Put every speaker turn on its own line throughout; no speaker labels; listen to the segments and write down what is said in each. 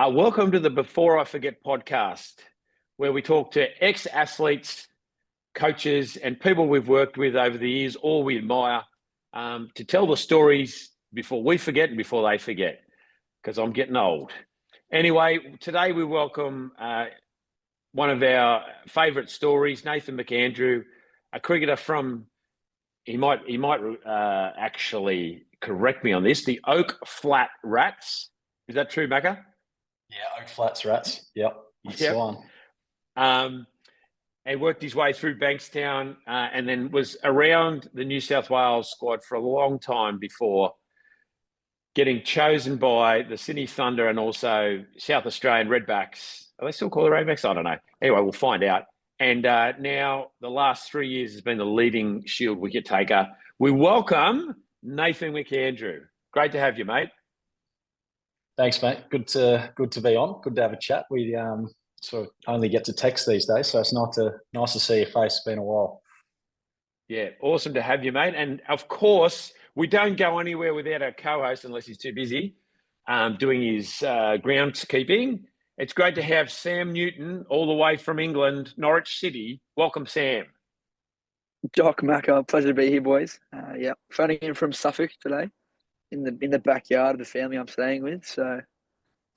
Welcome to the Before I Forget podcast, where we talk to ex-athletes, coaches, and people we've worked with over the years, or we admire, to tell the stories before we forget and before they forget, because I'm getting old. Anyway, today we welcome one of our favourite stories, Nathan McAndrew, a cricketer from, he might actually correct me on this, the Oak Flat Rats. Is that true, Macca?
Yeah, Oak Flats Rats. Yep, that's the one.
And worked his way through Bankstown and then was around the New South Wales squad for a long time before getting chosen by the Sydney Thunder and also South Australian Redbacks. Are they still called the Redbacks? I don't know. Anyway, we'll find out. And now the last 3 years has been the leading Shield wicket taker. We welcome Nathan McAndrew. Great to have you, mate.
Thanks, mate. Good to be on. Good to have a chat. We sort of only get to text these days, so it's nice to see your face. It's been a while.
Yeah, awesome to have you, mate. And of course, we don't go anywhere without our co-host unless he's too busy doing his groundskeeping. It's great to have Sam Newton all the way from England, Norwich City. Welcome, Sam.
Jock, Maccas, pleasure to be here, boys. Phoning in from Suffolk today, in the backyard of the family I'm staying with. So,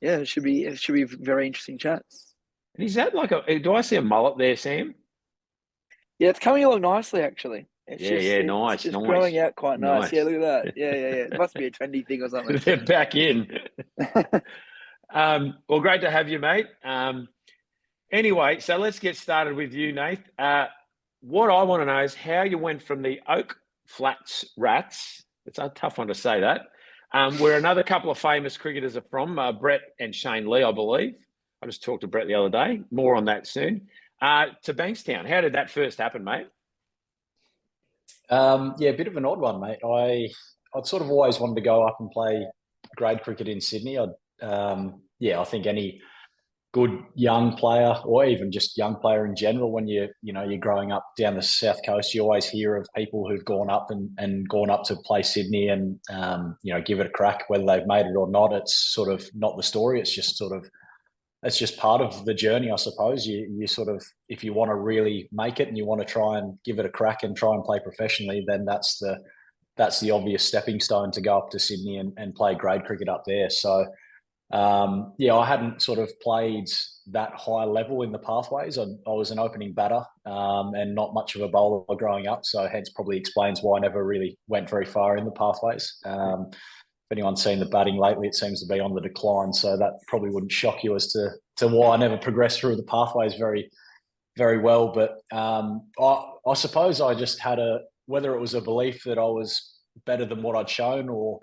yeah, it should be very interesting chats.
And is that do I see a mullet there, Sam?
Yeah, it's coming along nicely, actually.
Nice.
It's growing out quite nice. Yeah, look at that. Yeah. It must be a trendy thing or something.
They're back in. Well, great to have you, mate. Anyway, so let's get started with you, Nath. What I want to know is how you went from the Oak Flats Rats. It's a tough one to say that. Where another couple of famous cricketers are from, Brett and Shane Lee, I believe. I just talked to Brett the other day. More on that soon. To Bankstown. How did that first happen, mate?
A bit of an odd one, mate. I'd sort of always wanted to go up and play grade cricket in Sydney. I think any good young player, or even just young player in general, when you're growing up down the south coast, you always hear of people who've gone up and gone up to play Sydney and give it a crack. Whether they've made it or not, it's sort of not the story. It's just part of the journey, I suppose. You sort of, if you want to really make it and you want to try and give it a crack and try and play professionally, then that's the obvious stepping stone to go up to Sydney and play grade cricket up there. So I hadn't sort of played that high level in the pathways. I was an opening batter and not much of a bowler growing up, so hence probably explains why I never really went very far in the pathways. If anyone's seen the batting lately, it seems to be on the decline, so that probably wouldn't shock you as to why I never progressed through the pathways very, very well. But I suppose I just had whether it was a belief that I was better than what I'd shown, or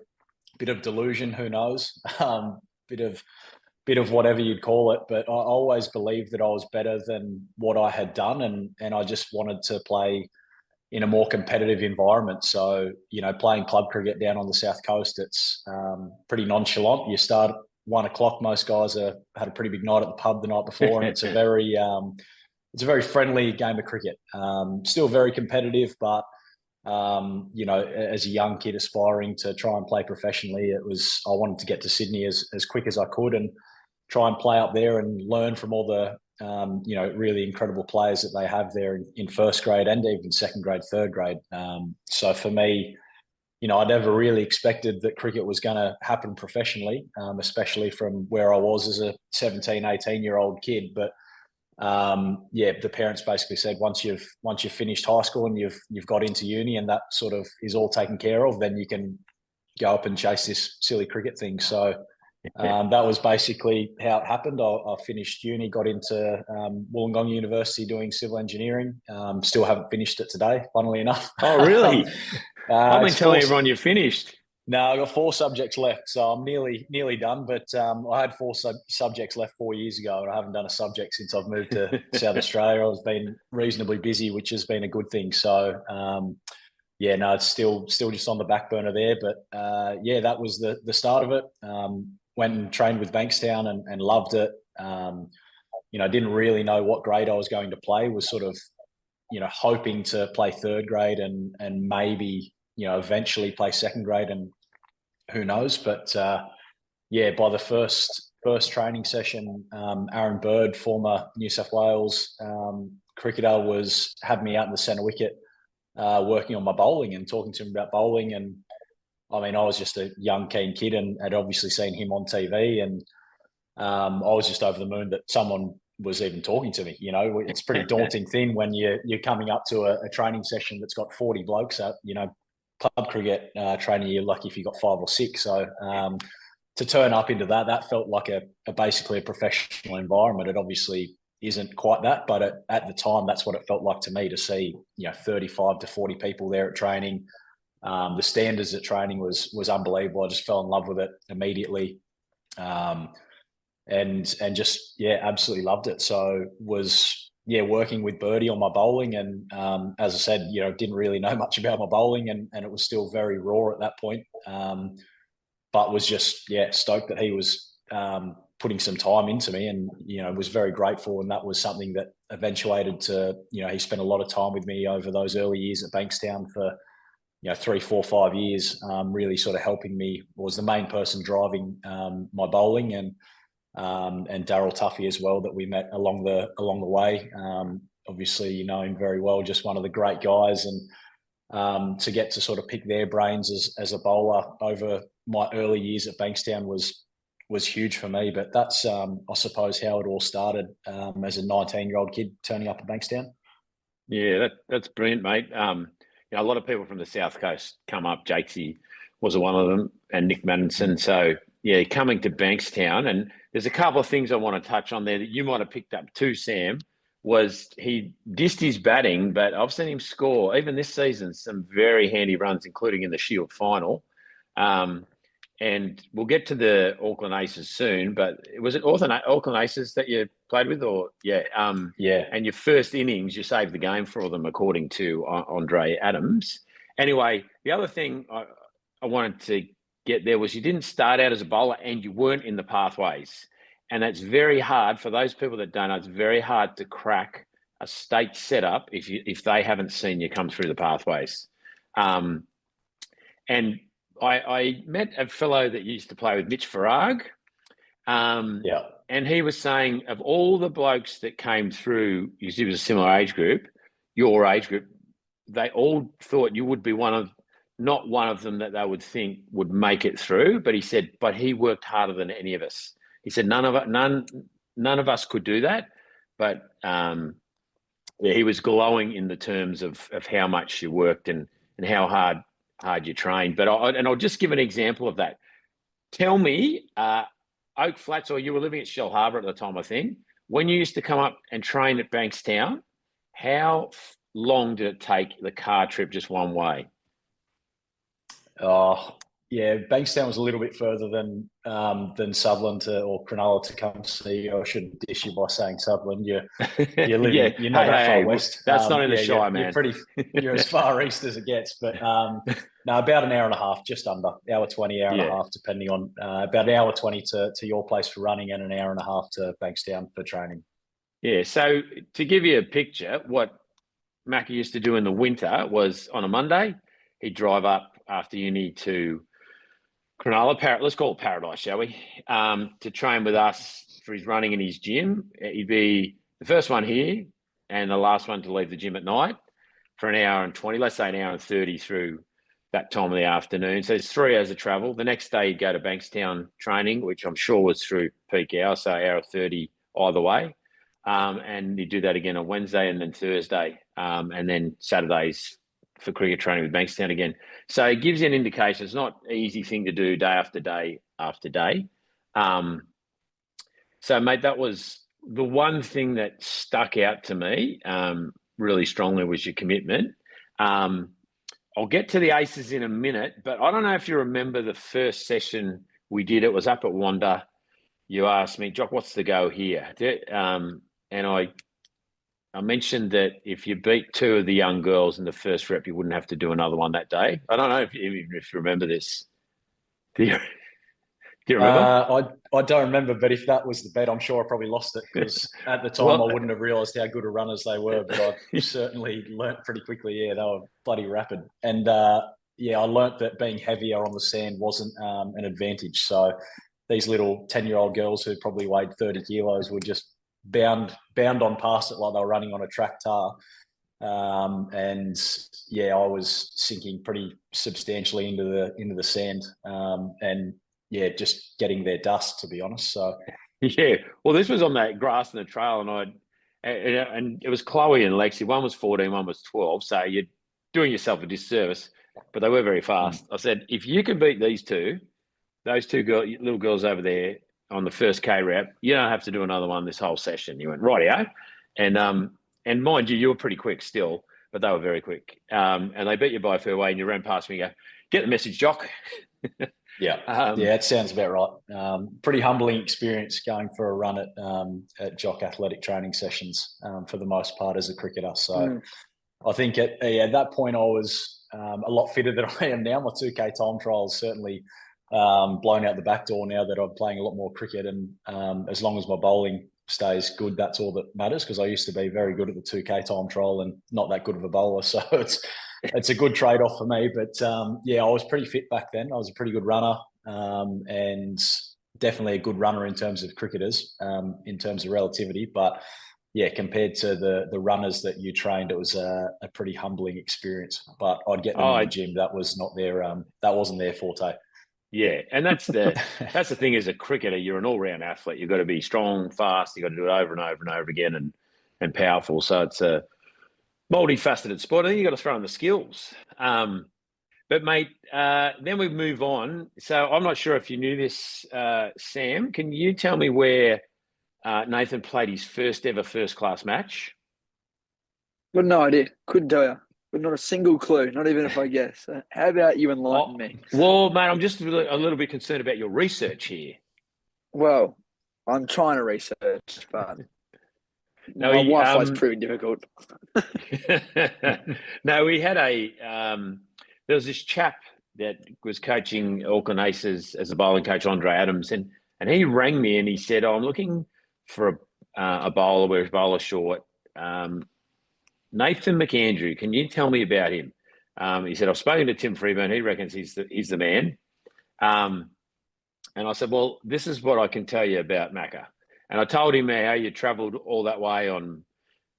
a bit of delusion, who knows, bit of whatever you'd call it. But I always believed that I was better than what I had done, and I just wanted to play in a more competitive environment. So, playing club cricket down on the south coast, it's pretty nonchalant. You start at 1 o'clock. Most guys had a pretty big night at the pub the night before, and it's a very friendly game of cricket. Still very competitive, but as a young kid aspiring to try and play professionally, I wanted to get to Sydney as quick as I could and try and play up there and learn from all the really incredible players that they have there in first grade and even second grade, third grade. So for me, I never really expected that cricket was going to happen professionally, especially from where I was as a 17, 18-year-old kid. But the parents basically said once you've finished high school and you've got into uni and that sort of is all taken care of, then you can go up and chase this silly cricket thing. So that was basically how it happened. I finished uni, got into Wollongong University doing civil engineering. Still haven't finished it today, funnily enough.
Oh, really? I've been telling everyone you've finished.
No, I've got 4 subjects left, so I'm nearly done. But I had 4 subjects left 4 years ago, and I haven't done a subject since I've moved to South Australia. I've been reasonably busy, which has been a good thing. So, it's still just on the back burner there. But that was the start of it. Went and trained with Bankstown and loved it. Didn't really know what grade I was going to play. Was sort of, hoping to play third grade and maybe, eventually play second grade, and who knows. But by the first first training session, Aaron Bird, former New South Wales cricketer, had me out in the centre wicket working on my bowling and talking to him about bowling. And I mean, I was just a young, keen kid and had obviously seen him on TV. And I was just over the moon that someone was even talking to me. You know, it's a pretty daunting thing when you're coming up to a training session that's got 40 blokes at, you know, club cricket training. You're lucky if you got 5 or 6. So to turn up into that felt like basically a professional environment. It obviously isn't quite that, but at the time, that's what it felt like to me, to see, you know, 35 to 40 people there at training. The standards at training was unbelievable. I just fell in love with it immediately. And just, yeah, absolutely loved it. So working with Birdie on my bowling. And as I said, you know, didn't really know much about my bowling and it was still very raw at that point. But was just, stoked that he was putting some time into me and, you know, was very grateful. And that was something that eventuated to, you know, he spent a lot of time with me over those early years at Bankstown for, you know, 3, 4, 5 years, really sort of helping me, was the main person driving my bowling, and Daryl Tuffy as well, that we met along the way. Obviously, you know him very well, just one of the great guys, and to get to sort of pick their brains as a bowler over my early years at Bankstown was huge for me. But that's I suppose how it all started as a 19-year-old kid turning up at Bankstown.
Yeah, that's brilliant, mate. You know, a lot of people from the South Coast come up. Jakesy was one of them, and Nick Maddinson. So yeah, coming to Bankstown, and there's a couple of things I want to touch on there that you might have picked up too, Sam. Was he dissed his batting, but I've seen him score, even this season, some very handy runs, including in the Shield final. And we'll get to the Auckland Aces soon, but was it Auckland Aces that you played with? Or yeah. And your first innings, you saved the game for them, according to Andre Adams. Anyway, the other thing I wanted to get there was you didn't start out as a bowler and you weren't in the pathways. And that's very hard for those people that don't know. It's very hard to crack a state setup if they haven't seen you come through the pathways. And I met a fellow that used to play with Mitch Farag. And he was saying, of all the blokes that came through, because he was a similar age group, your age group, they all thought you would be not one of them that they would think would make it through. But he said, but he worked harder than any of us. He said, none of us could do that. But he was glowing in the terms of how much you worked and how hard you trained. But I'll just give an example of that. Tell me, Oak Flats, or you were living at Shell Harbour at the time, I think, when you used to come up and train at Bankstown, how long did it take the car trip just one way?
Yeah, Bankstown was a little bit further than Sutherland or Cronulla to come see you. I shouldn't dish you by saying Sutherland. You're living, you're not that far west.
That's not in the Shire, man.
You're as far east as it gets. But no, about an hour and a half, just under hour 20, hour and a half, depending on about an hour 20 to your place for running and an hour and a half to Bankstown for training. Yeah.
So to give you a picture, what Macca used to do in the winter was on a Monday, he'd drive up after uni to Cronulla, let's call it Paradise, shall we? To train with us for his running in his gym. He'd be the first one here and the last one to leave the gym at night for an hour and 20, let's say an hour and 30 through that time of the afternoon. So it's 3 hours of travel. The next day he'd go to Bankstown training, which I'm sure was through peak hour, so hour 30 either way. And he'd do that again on Wednesday and then Thursday, and then Saturdays for cricket training with Bankstown again. So it gives you an indication. It's not an easy thing to do day after day after day. So, mate, that was the one thing that stuck out to me really strongly was your commitment. I'll get to the Aces in a minute, but I don't know if you remember the first session we did. It was up at Wanda. You asked me, Jock, what's the go here? And I mentioned that if you beat 2 of the young girls in the first rep, you wouldn't have to do another one that day. I don't know if you remember this. Do you remember?
I don't remember, but if that was the bet, I'm sure I probably lost it because at the time I wouldn't have realised how good of runners they were, but I certainly learnt pretty quickly. Yeah, they were bloody rapid. And I learnt that being heavier on the sand wasn't an advantage. So these little 10-year-old girls who probably weighed 30 kilos would just bound on past it like they were running on a track tar. And yeah, I was sinking pretty substantially into the sand, and yeah, just getting their dust, to be honest. So
Yeah, well, this was on that grass in the trail, and it was Chloe and Lexi. One was 14, one was 12. So you're doing yourself a disservice, but they were very fast. I said, if you can beat those two little girls over there on the first K rep, you don't have to do another one this whole session. You went, rightio. And mind you were pretty quick still, but they were very quick. And they beat you by a fair way, and you ran past me and go, get the message, Jock.
yeah, it sounds about right. Pretty humbling experience going for a run at Jock athletic training sessions for the most part as a cricketer. So I think at that point I was a lot fitter than I am now. My 2K time trial is certainly blown out the back door now that I'm playing a lot more cricket, and as long as my bowling stays good, that's all that matters, because I used to be very good at the 2K time trial and not that good of a bowler. So it's a good trade-off for me. But yeah, I was pretty fit back then. I was a pretty good runner, and definitely a good runner in terms of cricketers, in terms of relativity. But yeah, compared to the runners that you trained, it was a pretty humbling experience. But I'd get them in the gym. That was not their that wasn't their forte.
Yeah, and that's the thing as a cricketer. You're an all-round athlete. You've got to be strong, fast. You've got to do it over and over and over again, and powerful. So it's a multifaceted sport. I think you've got to throw in the skills. But mate, then we move on. So I'm not sure if you knew this, Sam. Can you tell me where Nathan played his first ever first-class match?
Got no idea. Couldn't tell you. But not a single clue, not even if I guess. How about you enlighten me?
Well, mate, I'm just a little bit concerned about your research here.
Well, I'm trying to research, but
no,
my Wi-Fi's proving difficult.
No, we had there was this chap that was coaching Auckland Aces as a bowling coach, Andre Adams, and he rang me and he said, I'm looking for a bowler where his bowler short. Nathan McAndrew, can you tell me about him? He said, I've spoken to Tim Freeburn. He reckons he's the man. And I said, well, this is what I can tell you about Maccas. And I told him how you travelled all that way on,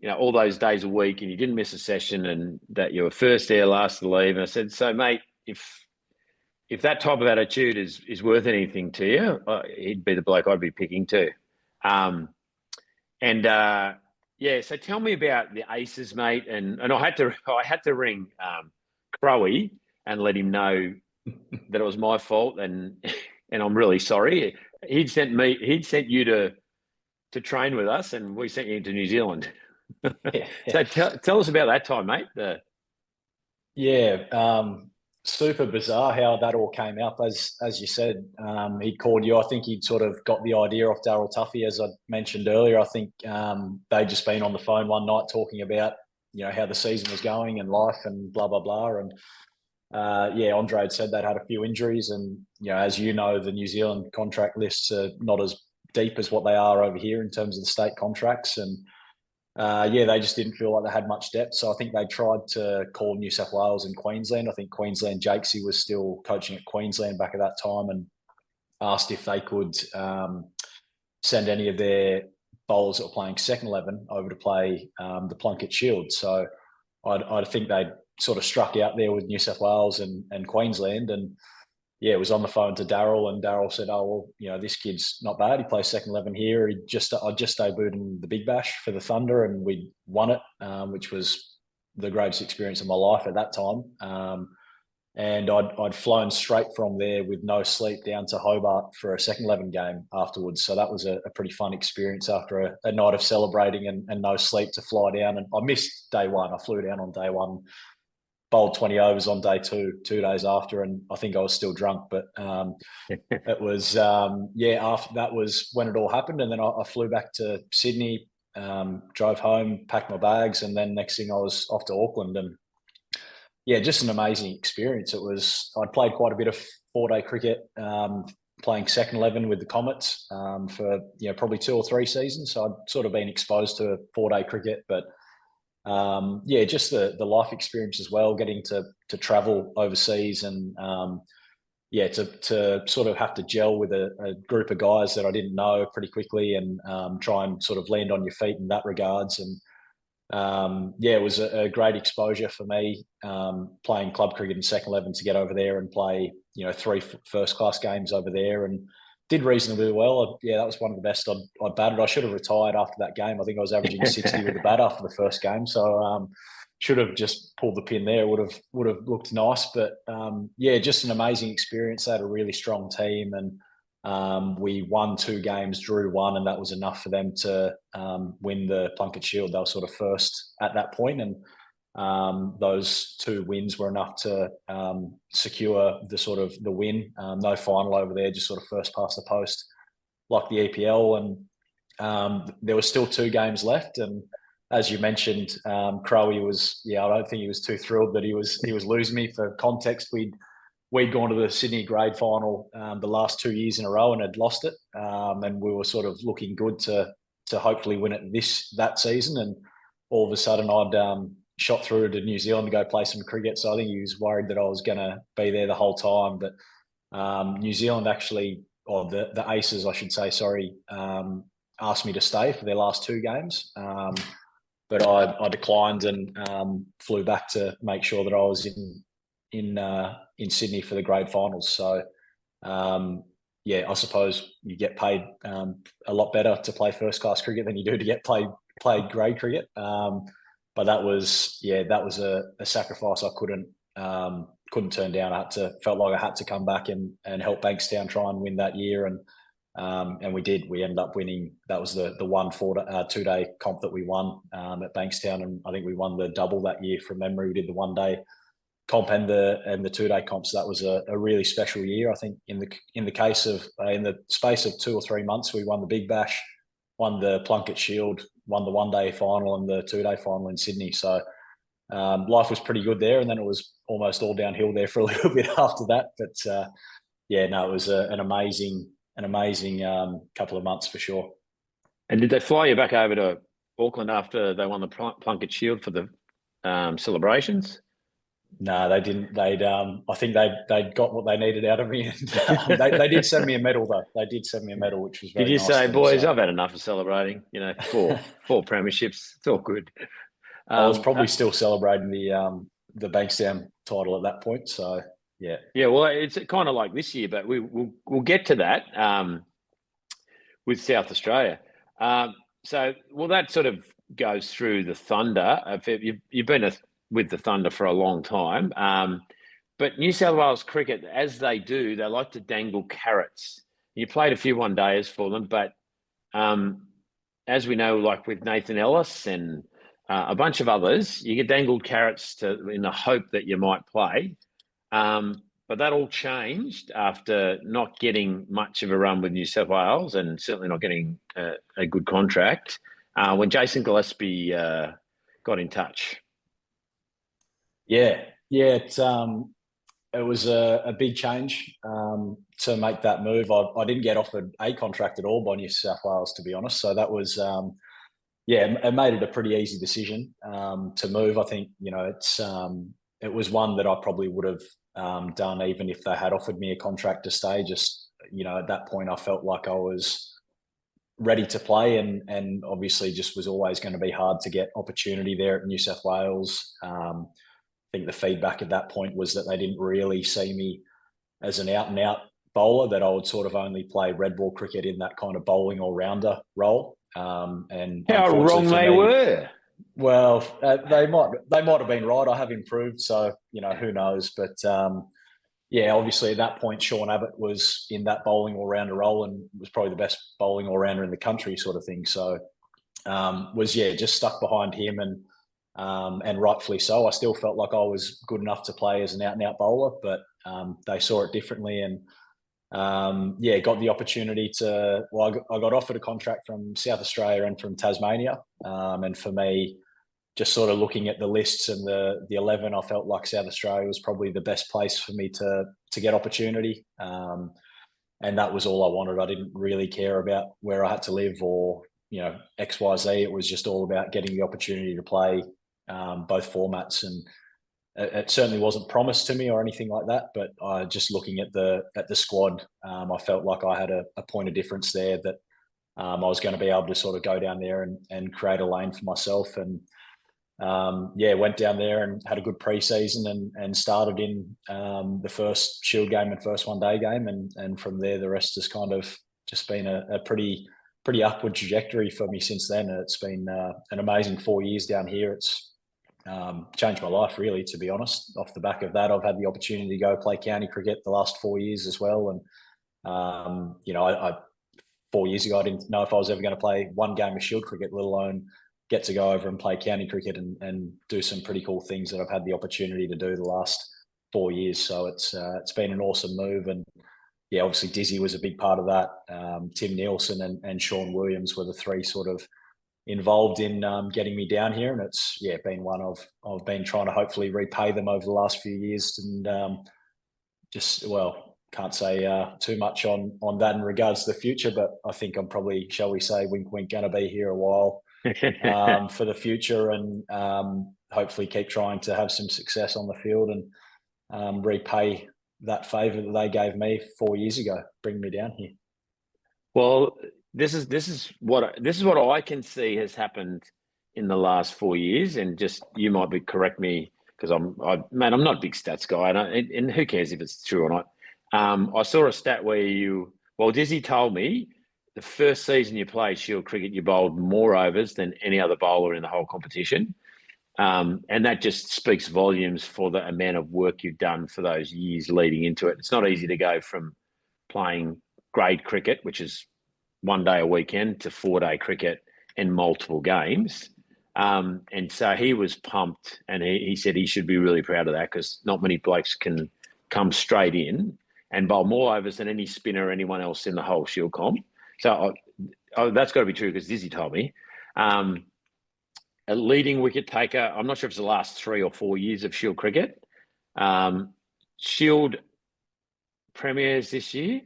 all those days a week, and you didn't miss a session, and that you were first there, last to leave. And I said, so, mate, if that type of attitude is worth anything to you, he'd be the bloke I'd be picking too. Yeah, so tell me about the Aces, mate, and I had to ring Crowie and let him know that it was my fault, and I'm really sorry. He'd sent you to train with us, and we sent you to New Zealand.
Yeah.
So tell us about that time, mate.
Super bizarre how that all came up. As you said, he'd called you. I think he'd sort of got the idea off Daryl Tuffy, as I mentioned earlier. I think they'd just been on the phone one night talking about how the season was going and life and blah blah blah. And Andre had said they'd had a few injuries, and as you know, the New Zealand contract lists are not as deep as what they are over here in terms of the state contracts, and they just didn't feel like they had much depth. So I think they tried to call New South Wales and Queensland. I think Queensland Jakesy was still coaching at Queensland back at that time, and asked if they could send any of their bowlers that were playing second 11 over to play the Plunket Shield. So I think they sort of struck out there with New South Wales and Queensland, and it was on the phone to Daryl, and Daryl said, "Oh well, this kid's not bad. He plays second 11 here. I just debuted in the Big Bash for the Thunder, and we won it, which was the greatest experience of my life at that time. And I'd flown straight from there with no sleep down to Hobart for a second 11 game afterwards. So that was a pretty fun experience after a night of celebrating and no sleep to fly down. And I missed day one. I flew down on day one, bowled 20 overs on day 2 days after, and I think I was still drunk. But it was, after that was when it all happened. And then I flew back to Sydney, drove home, packed my bags, and then next thing I was off to Auckland. And just an amazing experience. I'd played quite a bit of 4-day cricket, playing second 11 with the Comets for probably 2 or 3 seasons. So I'd sort of been exposed to 4-day cricket, but just the life experience as well, getting to travel overseas and yeah, to sort of have to gel with a group of guys that I didn't know pretty quickly, and try and sort of land on your feet in that regards. And yeah, it was a great exposure for me, playing club cricket in second 11, to get over there and play, 3 first class games over there, and did reasonably well. Yeah, that was one of the best I'd batted. I should have retired after that game. I think I was averaging 60 with the bat after the first game. So should have just pulled the pin there. Would have looked nice. But yeah, just an amazing experience. They had a really strong team, and we won 2 games, drew 1, and that was enough for them to win the Plunket Shield. They were sort of first at that point, and those 2 wins were enough to secure the win. No final over there, just sort of first past the post, like the EPL. And there were still 2 games left, and as you mentioned, Crowe was, I don't think he was too thrilled that he was losing me. For context, we'd gone to the Sydney grade final the last 2 years in a row and had lost it, and we were sort of looking good to hopefully win it that season. And all of a sudden, I'd shot through to New Zealand to go play some cricket. So I think he was worried that I was going to be there the whole time. But New Zealand actually, or the Aces, I should say, sorry, asked me to stay for their last 2 games. But I declined and flew back to make sure that I was in Sydney for the grade finals. So yeah, I suppose you get paid a lot better to play first class cricket than you do to get played grade cricket. But that was a sacrifice I couldn't turn down. Felt like I had to come back and help Bankstown try and win that year, and we did. We ended up winning. That was the 2-day comp that we won at Bankstown, and I think we won the double that year from memory. We did the 1-day comp and the 2-day comp. So that was a really special year. I think in the case of in the space of 2 or 3 months, we won the Big Bash, won the Plunket Shield, won the 1-day final and the 2-day final in Sydney. So life was pretty good there, and then it was almost all downhill there for a little bit after that. But yeah, no, it was an amazing couple of months for sure.
And did they fly you back over to Auckland after they won the Plunket Shield for the celebrations?
No, they didn't. I think they'd got what they needed out of me. And they did send me a medal, though. They did send me a medal, which was very
nice. Did you say, boys,
so.
I've had enough of celebrating? 4 premierships. It's all good.
I was probably still celebrating the Bankstown title at that point. So yeah.
Yeah, well, it's kind of like this year, but we'll get to that with South Australia. So that sort of goes through the Thunder. You've been with the Thunder for a long time, but New South Wales cricket, as they do, they like to dangle carrots. You played a few 1-days for them, but as we know, like with Nathan Ellis and a bunch of others, you get dangled carrots in the hope that you might play. But that all changed after not getting much of a run with New South Wales, and certainly not getting a good contract when Jason Gillespie got in touch.
Yeah, it was a big change to make that move. I didn't get offered a contract at all by New South Wales, to be honest. So that was it made it a pretty easy decision to move. I think it was one that I probably would have done even if they had offered me a contract to stay. Just at that point, I felt like I was ready to play, and obviously just was always going to be hard to get opportunity there at New South Wales. I think the feedback at that point was that they didn't really see me as an out-and-out bowler, that I would sort of only play red ball cricket in that kind of bowling all-rounder role. And
how wrong they were.
Well, they might have been right. I have improved, so who knows. But yeah, obviously at that point, Sean Abbott was in that bowling all-rounder role and was probably the best bowling all-rounder in the country, sort of thing. So just stuck behind him, and rightfully so. I still felt like I was good enough to play as an out-and-out bowler, but they saw it differently, and got the opportunity to. Well, I got offered a contract from South Australia and from Tasmania, and for me, just sort of looking at the lists and the 11, I felt like South Australia was probably the best place for me to get opportunity, and that was all I wanted. I didn't really care about where I had to live or XYZ. It was just all about getting the opportunity to play both formats, it certainly wasn't promised to me or anything like that. But just looking at the squad, I felt like I had a point of difference there, that I was going to be able to sort of go down there and create a lane for myself. And went down there and had a good pre-season and started in the first Shield game and first one-day game. And from there, the rest has kind of just been a pretty upward trajectory for me since then. And it's been an amazing 4 years down here. It's changed my life, really, to be honest. Off the back of that, I've had the opportunity to go play county cricket the last 4 years as well. And, I 4 years ago, I didn't know if I was ever going to play one game of Shield cricket, let alone get to go over and play county cricket and do some pretty cool things that I've had the opportunity to do the last 4 years. So it's been an awesome move. And yeah, obviously Dizzy was a big part of that. Tim Nielsen and Sean Williams were the three sort of involved in getting me down here. And it's been one I've been trying to hopefully repay them over the last few years. And can't say too much on that in regards to the future, but I think I'm probably, shall we say, wink wink, going to be here a while for the future, and hopefully keep trying to have some success on the field and repay that favour that they gave me 4 years ago, bringing me down here.
Well, this is what I can see has happened in the last 4 years, and just you might correct me, because I'm not a big stats guy, and who cares if it's true or not. I saw a stat where Dizzy told me the first season you played Shield cricket, you bowled more overs than any other bowler in the whole competition. And that just speaks volumes for the amount of work you've done for those years leading into it. It's not easy to go from playing grade cricket, which is 1 day a weekend, to 4-day cricket and multiple games. And so he was pumped, and he said he should be really proud of that, because not many blokes can come straight in and bowl more overs than any spinner or anyone else in the whole Shield comp. So that's got to be true, because Dizzy told me. A leading wicket taker, I'm not sure if it's the last 3 or 4 years of Shield cricket. Shield premiers this year,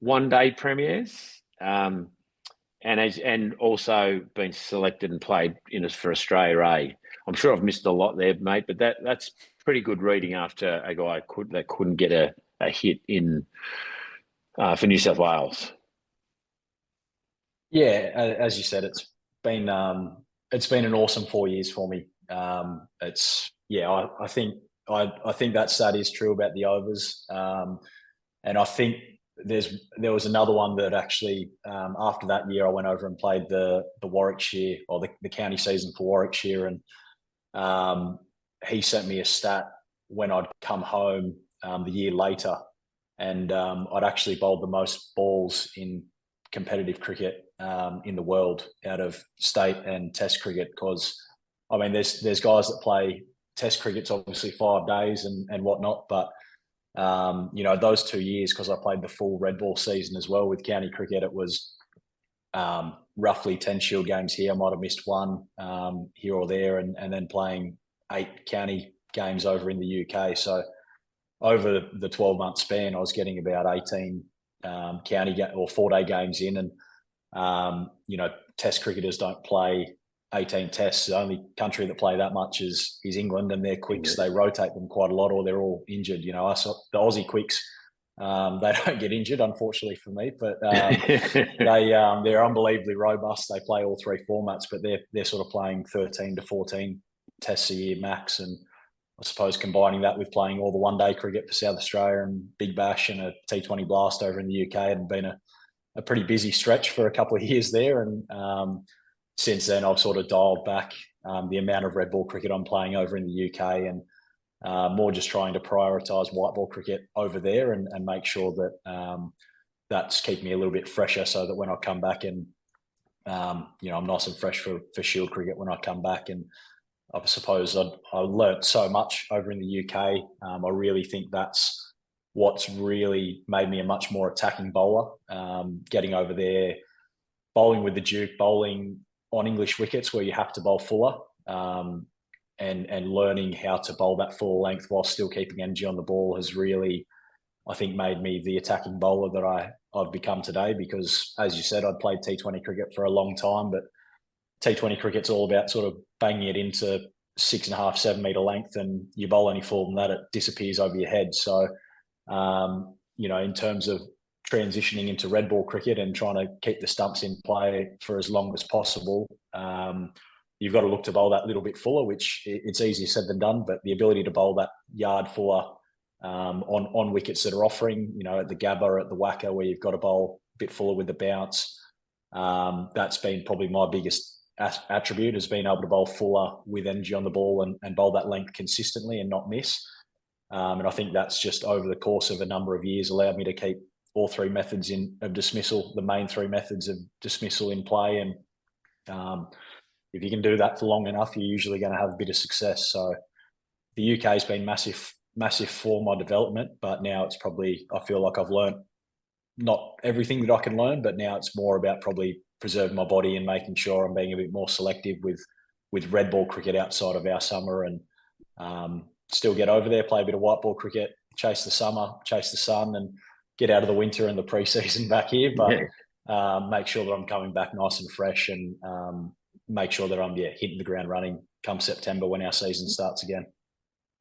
1-day premiers, and also been selected and played for Australia A. I'm sure I've missed a lot there, mate, but that's pretty good reading after a guy that couldn't get a hit in for New South Wales.
Yeah, as you said, it's been an awesome 4 years for me. I think that stat is true about the overs, and I think there was another one that actually after that year I went over and played the Warwickshire, or the county season for Warwickshire, and he sent me a stat when I'd come home the year later, and I'd actually bowled the most balls in competitive cricket in the world out of state and test cricket, because I mean there's guys that play test cricket's obviously 5 days and whatnot, but those 2 years, because I played the full red ball season as well with county cricket, it was roughly 10 Shield games here. I might have missed one here or there, and then playing 8 county games over in the UK. So over the 12-month span, I was getting about 18 county or 4-day games in, and test cricketers don't play 18 tests. The only country that play that much is England, and their quicks, they rotate them quite a lot, or they're all injured. The Aussie quicks, they don't get injured, unfortunately for me, but they're unbelievably robust. They play all 3 formats, but they're sort of playing 13 to 14 tests a year max. And I suppose combining that with playing all the 1-day cricket for South Australia and Big Bash and a T20 Blast over in the UK, had been a pretty busy stretch for a couple of years there. And since then, I've sort of dialed back the amount of red ball cricket I'm playing over in the UK, and more just trying to prioritise white ball cricket over there and make sure that that's keeping me a little bit fresher, so that when I come back and I'm nice and fresh for Shield cricket when I come back. And I suppose I learnt so much over in the UK. I really think that's what's really made me a much more attacking bowler. Getting over there, bowling with the Duke, bowling on English wickets where you have to bowl fuller, and learning how to bowl that full length while still keeping energy on the ball has really, I think, made me the attacking bowler that I've become today. Because, as you said, I'd played T20 cricket for a long time, but T20 cricket's all about sort of banging it into 6.5, 7 metre length, and you bowl any further than that, it disappears over your head. So, in terms of transitioning into red ball cricket and trying to keep the stumps in play for as long as possible, you've got to look to bowl that little bit fuller, which it's easier said than done, but the ability to bowl that yard fuller on wickets that are offering, at the Gabba, at the Wacka, where you've got to bowl a bit fuller with the bounce. That's been probably my biggest attribute, has been able to bowl fuller with energy on the ball and bowl that length consistently and not miss. And I think that's just over the course of a number of years allowed me to keep all three methods of dismissal, the main three methods of dismissal in play. And if you can do that for long enough, you're usually going to have a bit of success. So the UK has been massive for my development, but now it's probably, I feel like I've learned not everything that I can learn, but now it's more about probably preserving my body and making sure I'm being a bit more selective with red ball cricket outside of our summer, and still get over there, play a bit of white ball cricket, chase the summer, chase the sun, and get out of the winter and the pre-season back here. But make sure that I'm coming back nice and fresh, and make sure that I'm hitting the ground running come September when our season starts again.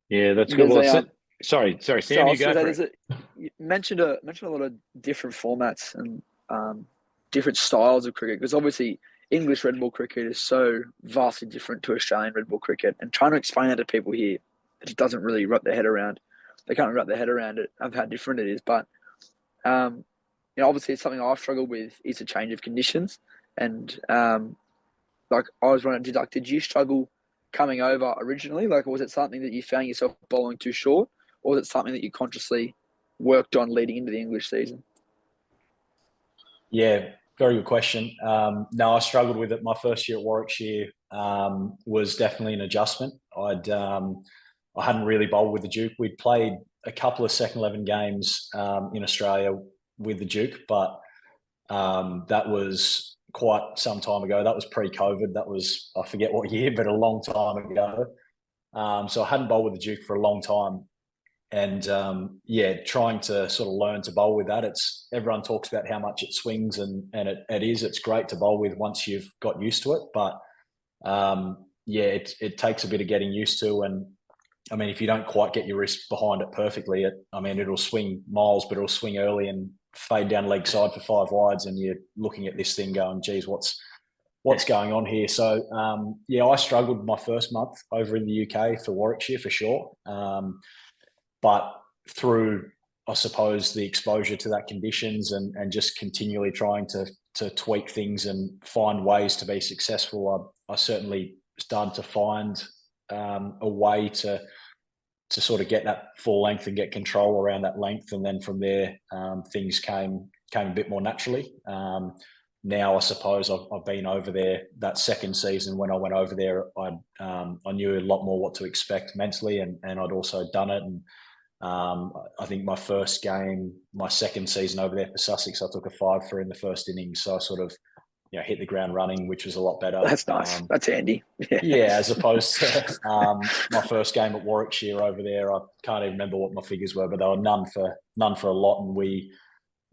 Yeah, that's good. Well, sorry, Sam, you go for it.
You mentioned a lot of different formats and different styles of cricket, because obviously English red ball cricket is so vastly different to Australian red ball cricket, and trying to explain that to people here, it just doesn't really wrap their head around. They can't wrap their head around it of how different it is. But obviously it's something I've struggled with, is a change of conditions. And like I was wondering, did you struggle coming over originally? Like, was it something that you found yourself bowling too short, or was it something that you consciously worked on leading into the English season?
Yeah, very good question. No, I struggled with it. My first year at Warwickshire was definitely an adjustment. I hadn't really bowled with the Duke. We'd played a couple of second 11 games in Australia with the Duke, but that was quite some time ago. That was pre-COVID. That was, I forget what year, but a long time ago. So I hadn't bowled with the Duke for a long time. And trying to sort of learn to bowl with that. Everyone talks about how much it swings, and it's great to bowl with once you've got used to it. But it takes a bit of getting used to. And I mean, if you don't quite get your wrist behind it perfectly, it'll swing miles, but it'll swing early and fade down leg side for 5 wides, and you're looking at this thing going, geez, what's going on here? So I struggled my first month over in the UK for Warwickshire for sure. But through, I suppose, the exposure to that conditions and just continually trying to tweak things and find ways to be successful, I certainly started to find a way to sort of get that full length and get control around that length. And then from there, things came a bit more naturally. Now, I suppose I've been over there that second season. When I went over there, I knew a lot more what to expect mentally, and I'd also done it. And I think my first game, my second season over there for Sussex, I took a 5 for in the first innings. So I sort of, hit the ground running, which was a lot better.
That's nice. That's handy.
Yeah, as opposed to my first game at Warwickshire over there. I can't even remember what my figures were, but they were none for a lot, and we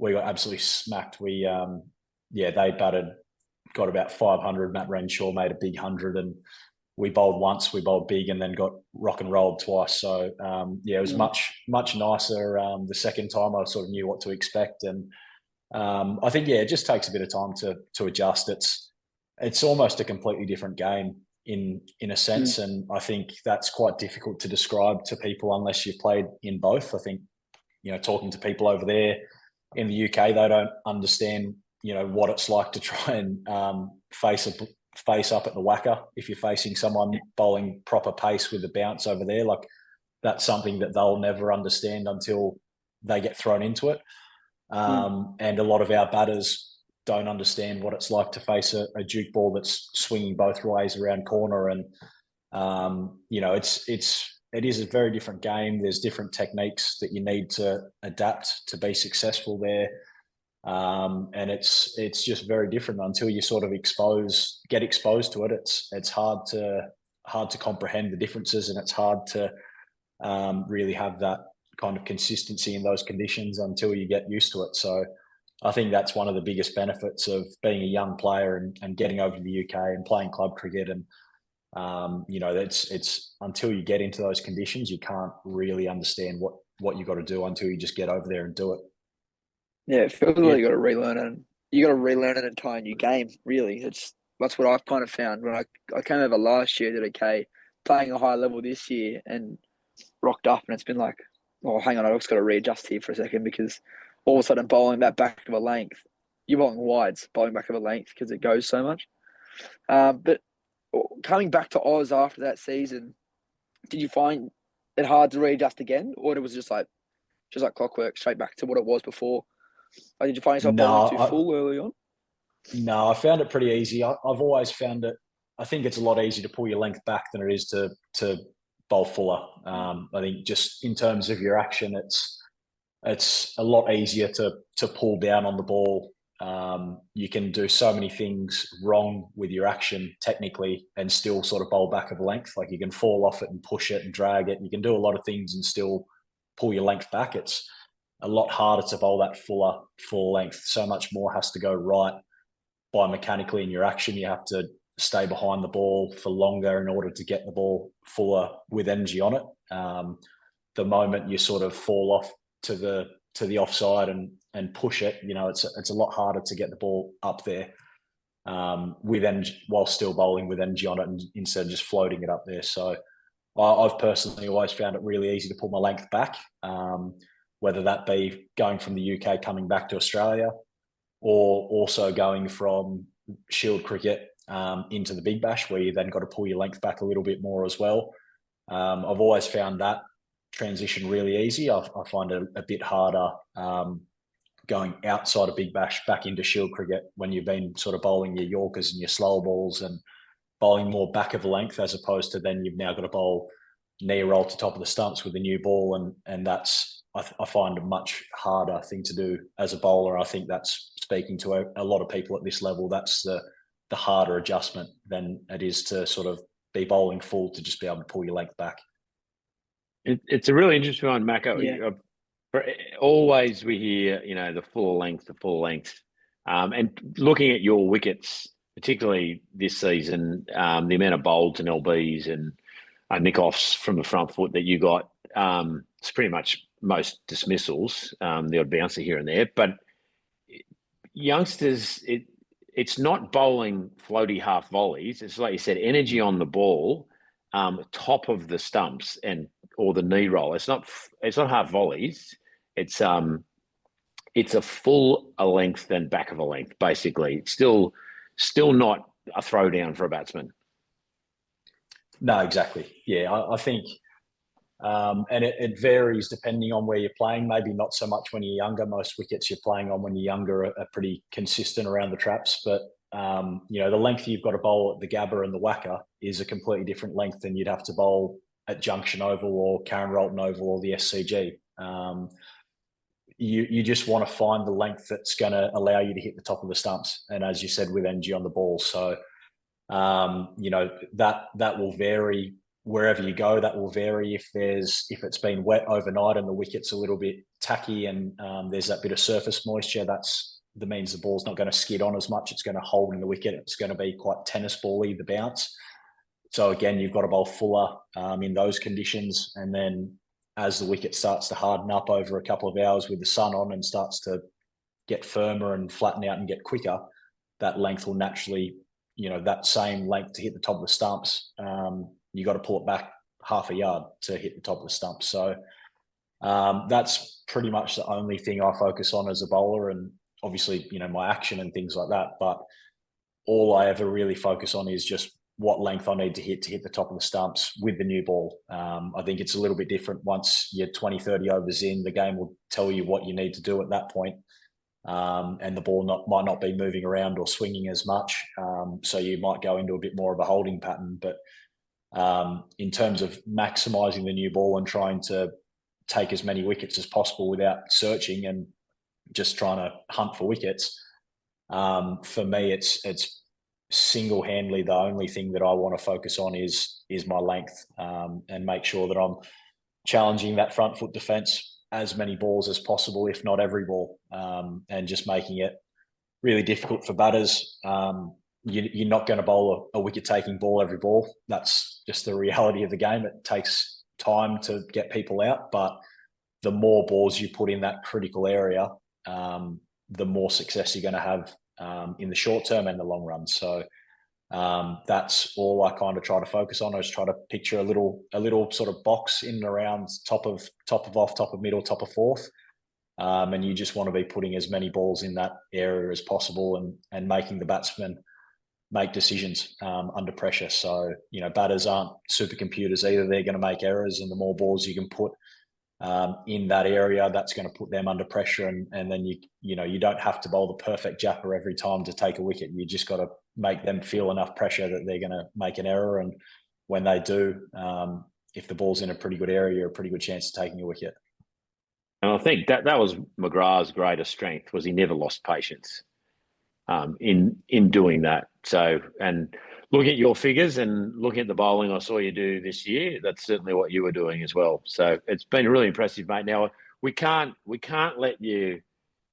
got absolutely smacked. They batted, got about 500. Matt Renshaw made a big 100, and we bowled once, we bowled big, and then got rock and rolled twice. So it was much nicer the second time. I sort of knew what to expect, and I think it just takes a bit of time to adjust. It's almost a completely different game in a sense, and I think that's quite difficult to describe to people unless you've played in both. I think talking to people over there in the UK, they don't understand what it's like to try and face up at the Wacka if you're facing someone bowling proper pace with the bounce over there. Like, that's something that they'll never understand until they get thrown into it. And a lot of our batters don't understand what it's like to face a Duke ball that's swinging both ways around corner. And it is a very different game. There's different techniques that you need to adapt to be successful there. And it's just very different until you sort of get exposed to it. It's hard to comprehend the differences, and it's hard to really have that kind of consistency in those conditions until you get used to it. So I think that's one of the biggest benefits of being a young player and getting over to the UK and playing club cricket. And It's until you get into those conditions, you can't really understand what you got to do until you just get over there and do it.
Yeah, it feels like you got to relearn it. You got to relearn an entire new game. Really, that's what I've kind of found when I came over last year, did okay, playing a high level this year, and rocked up, and it's been like, oh, hang on, I've just got to readjust here for a second because all of a sudden bowling that back of a length, you're bowling wides, bowling back of a length because it goes so much. But coming back to Oz after that season, did you find it hard to readjust again, or it was just like clockwork, straight back to what it was before? Like, did you find yourself bowling too full early on?
No, I found it pretty easy. I've always found it. I think it's a lot easier to pull your length back than it is to bowl fuller. I think just in terms of your action, it's a lot easier to pull down on the ball. You can do so many things wrong with your action technically and still sort of bowl back of a length. Like you can fall off it and push it and drag it. You can do a lot of things and still pull your length back. It's a lot harder to bowl that full length. So much more has to go right biomechanically in your action. You have to stay behind the ball for longer in order to get the ball fuller with energy on it. The moment you sort of fall off to the offside and push it, it's a lot harder to get the ball up there with energy while still bowling with energy on it, and instead of just floating it up there. So I've personally always found it really easy to pull my length back, whether that be going from the UK coming back to Australia, or also going from Shield cricket into the Big Bash, where you then got to pull your length back a little bit more as well. I've always found that transition really easy. I find it a bit harder going outside of Big Bash back into Shield cricket when you've been sort of bowling your Yorkers and your slow balls and bowling more back of the length, as opposed to then you've now got to bowl knee roll to top of the stumps with a new ball, and that's I find a much harder thing to do as a bowler. I think that's speaking to a lot of people at this level. That's the harder adjustment than it is to sort of be bowling full to just be able to pull your length back.
It's a really interesting one, Macca.
Yeah.
Always we hear, the full length. And looking at your wickets, particularly this season, the amount of bowls and LBs and nick-offs from the front foot that you got, it's pretty much most dismissals, the odd bouncer here and there. But youngsters, it's not bowling floaty half volleys. It's like you said, energy on the ball, top of the stumps or the knee roll. It's not half volleys. It's a full a length and back of a length, basically. It's still not a throwdown for a batsman.
No, exactly. Yeah, I think, and it varies depending on where you're playing. Maybe not so much when you're younger. Most wickets you're playing on when you're younger are pretty consistent around the traps. But, the length you've got to bowl at the Gabba and the Wacker is a completely different length than you'd have to bowl at Junction Oval or Karen Rolton Oval or the SCG. You just want to find the length that's going to allow you to hit the top of the stumps. And as you said, with energy on the ball. So, that will vary wherever you go. That will vary if it's been wet overnight and the wicket's a little bit tacky and there's that bit of surface moisture. That means the ball's not going to skid on as much. It's going to hold in the wicket. It's going to be quite tennis ball-y, the bounce. So again, you've got to bowl fuller in those conditions. And then as the wicket starts to harden up over a couple of hours with the sun on and starts to get firmer and flatten out and get quicker, that length will naturally, that same length to hit the top of the stumps, you got to pull it back half a yard to hit the top of the stumps. So that's pretty much the only thing I focus on as a bowler, and obviously, my action and things like that. But all I ever really focus on is just what length I need to hit the top of the stumps with the new ball. I think it's a little bit different once you're 20, 30 overs in. The game will tell you what you need to do at that point. And the ball might not be moving around or swinging as much. So you might go into a bit more of a holding pattern. But in terms of maximising the new ball and trying to take as many wickets as possible without searching and just trying to hunt for wickets, for me, it's single-handedly the only thing that I want to focus on is my length, and make sure that I'm challenging that front foot defence as many balls as possible, if not every ball, and just making it really difficult for batters. you're not going to bowl a wicket-taking ball every ball. That's just the reality of the game. It takes time to get people out, but the more balls you put in that critical area, the more success you're going to have in the short term and the long run. So that's all I kind of try to focus on. I just try to picture a little sort of box in and around top of off, top of middle, top of fourth. And you just want to be putting as many balls in that area as possible and making the batsmen make decisions under pressure. So, batters aren't supercomputers either. They're going to make errors, and the more balls you can put in that area, that's going to put them under pressure. And then you don't have to bowl the perfect japper every time to take a wicket. You just got to make them feel enough pressure that they're going to make an error. And when they do, if the ball's in a pretty good area, you're a pretty good chance of taking a wicket.
And I think that was McGrath's greatest strength, was he never lost patience in doing that. So, and looking at your figures and looking at the bowling I saw you do this year, that's certainly what you were doing as well. So it's been really impressive, mate. Now we can't let you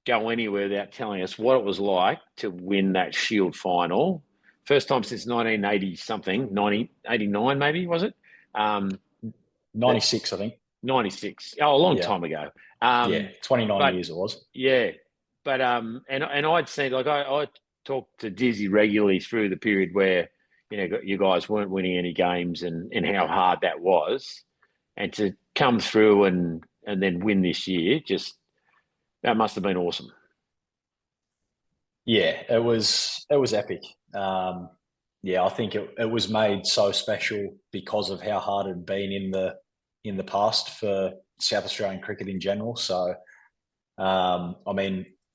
go anywhere without telling us what it was like to win that Shield final. First time since 1980 something, 1989 maybe, was it?
96, I think.
96. Oh, a long time ago.
29 years it was.
Yeah. But and I'd seen, like, I talked to Dizzy regularly through the period where, you guys weren't winning any games and how hard that was. And to come through and then win this year, that must have been awesome.
Yeah, it was epic. I think it was made so special because of how hard it had been in the past for South Australian cricket in general. So,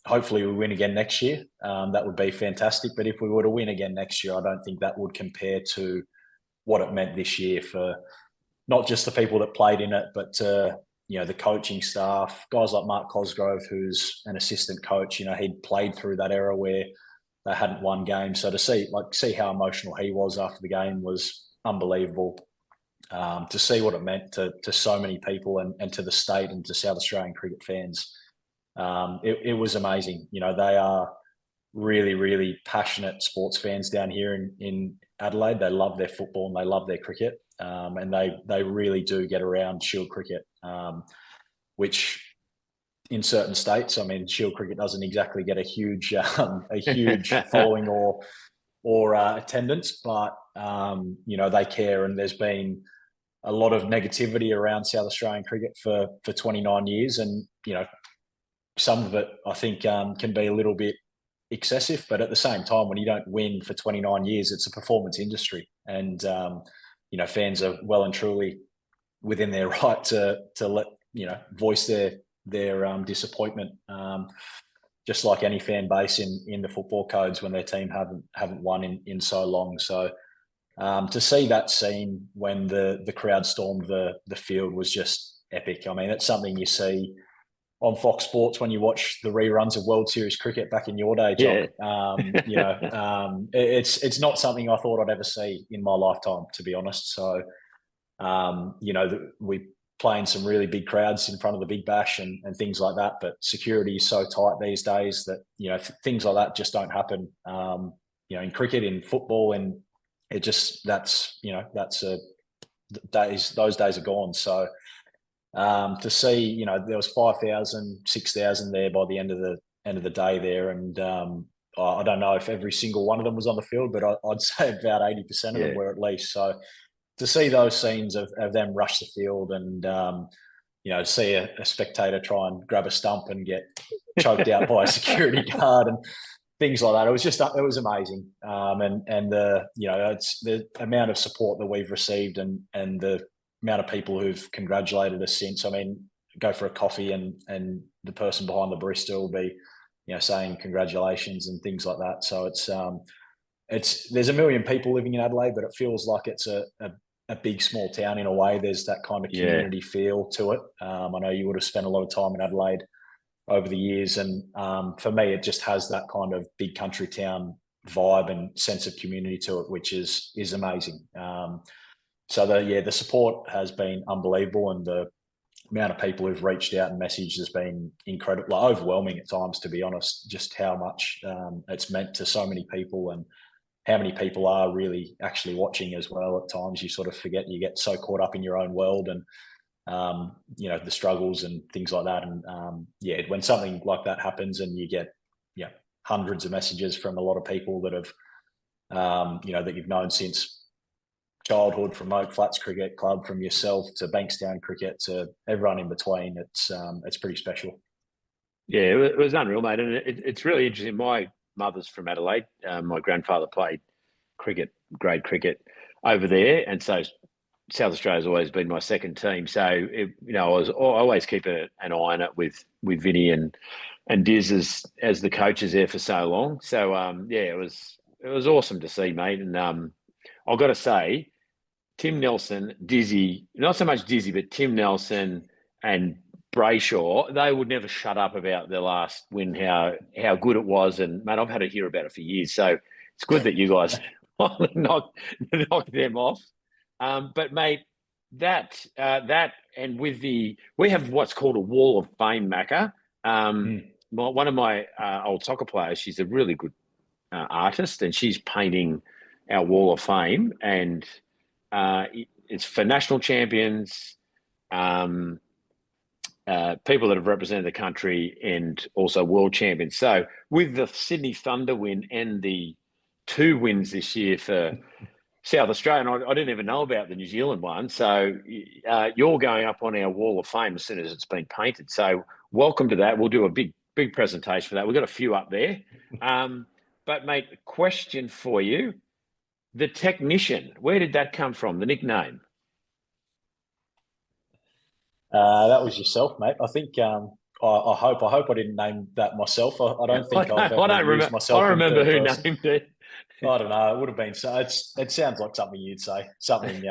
hopefully we win again next year. That would be fantastic. But if we were to win again next year, I don't think that would compare to what it meant this year for not just the people that played in it, but the coaching staff, guys like Mark Cosgrove, who's an assistant coach. He'd played through that era where they hadn't won games. So to see how emotional he was after the game was unbelievable. To see what it meant to so many people and to the state and to South Australian cricket fans. It was amazing. They are really, really passionate sports fans down here in Adelaide. They love their football and they love their cricket. And they really do get around Shield cricket, which in certain states, Shield cricket doesn't exactly get a huge following or attendance, but they care. And there's been a lot of negativity around South Australian cricket for 29 years, and some of it I think can be a little bit excessive. But at the same time, when you don't win for 29 years, it's a performance industry, and fans are well and truly within their right to let voice their disappointment, just like any fan base in the football codes when their team haven't won in so long. So to see that scene when the crowd stormed the field was just epic. It's something you see on Fox Sports when you watch the reruns of World Series cricket back in your day, Jock. Yeah. It's not something I thought I'd ever see in my lifetime, to be honest. So, we play in some really big crowds in front of the Big Bash and things like that, but security is so tight these days that, things like that just don't happen, in cricket, in football, and it just, those days are gone. So, to see, there was 5,000, 6,000 there by the end of the day there, and I don't know if every single one of them was on the field, but I'd say about 80% of them were at least. So to see those scenes of them rush the field and see a spectator try and grab a stump and get choked out by a security guard and things like that, it was amazing. And it's the amount of support that we've received and the amount of people who've congratulated us since. Go for a coffee and the person behind the barista will be, saying congratulations and things like that. So there's a million people living in Adelaide, but it feels like it's a big small town in a way. There's that kind of community feel to it. I know you would have spent a lot of time in Adelaide over the years, and for me, it just has that kind of big country town vibe and sense of community to it, which is amazing. So the support has been unbelievable, and the amount of people who've reached out and messaged has been incredible, overwhelming at times, to be honest, just how much it's meant to so many people. And how many people are really actually watching as well. At times you sort of forget, you get so caught up in your own world and, the struggles and things like that. And when something like that happens and you get, hundreds of messages from a lot of people that have, that you've known since childhood, from Oak Flats Cricket Club, from yourself to Bankstown Cricket to everyone in between, it's pretty special.
Yeah, it was unreal, mate. And it's really interesting. My mother's from Adelaide. My grandfather played grade cricket over there. And so South Australia's always been my second team. So, I always keep an eye on it with Vinny and Diz as the coaches there for so long. So, it was awesome to see, mate. And I've got to say, Tim Nelson, Dizzy, not so much Dizzy, but Tim Nelson and Brayshaw, they would never shut up about their last win, how good it was. And, mate, I've had to hear about it for years. So it's good that you guys knocked them off. But, mate, that and we have what's called a wall of fame, Macca. One of my old soccer players, she's a really good artist, and she's painting our wall of fame. And it's for national champions, people that have represented the country, and also world champions. So with the Sydney Thunder win and the 2 wins this year for South Australia, and I didn't even know about the New Zealand one. So you're going up on our wall of fame as soon as it's been painted. So welcome to that. We'll do a big presentation for that. We've got a few up there. But, mate, question for you. The technician, where did that come from, the nickname?
That was yourself, mate. I think I hope I didn't name that myself. I don't think I've ever used myself.
I don't remember who named it.
I don't know. It would have been so. It sounds like something you'd say. Something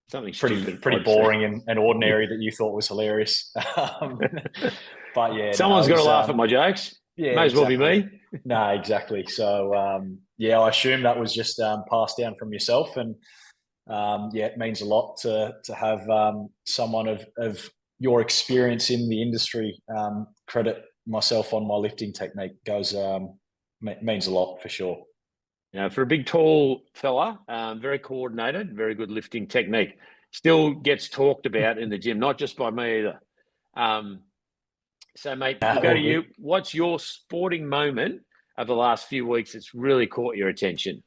something
pretty boring and ordinary that you thought was hilarious. But yeah,
someone's got to laugh at my jokes.
Yeah,
may as well be me.
No, exactly. So I assume that was just passed down from yourself, and it means a lot to have someone of your experience in the industry credit myself on my lifting technique. Means a lot for sure.
For a big, tall fella, very coordinated, very good lifting technique. Still gets talked about in the gym, not just by me either. So, mate, we'll go to you. What's your sporting moment of the last few weeks that's really caught your attention?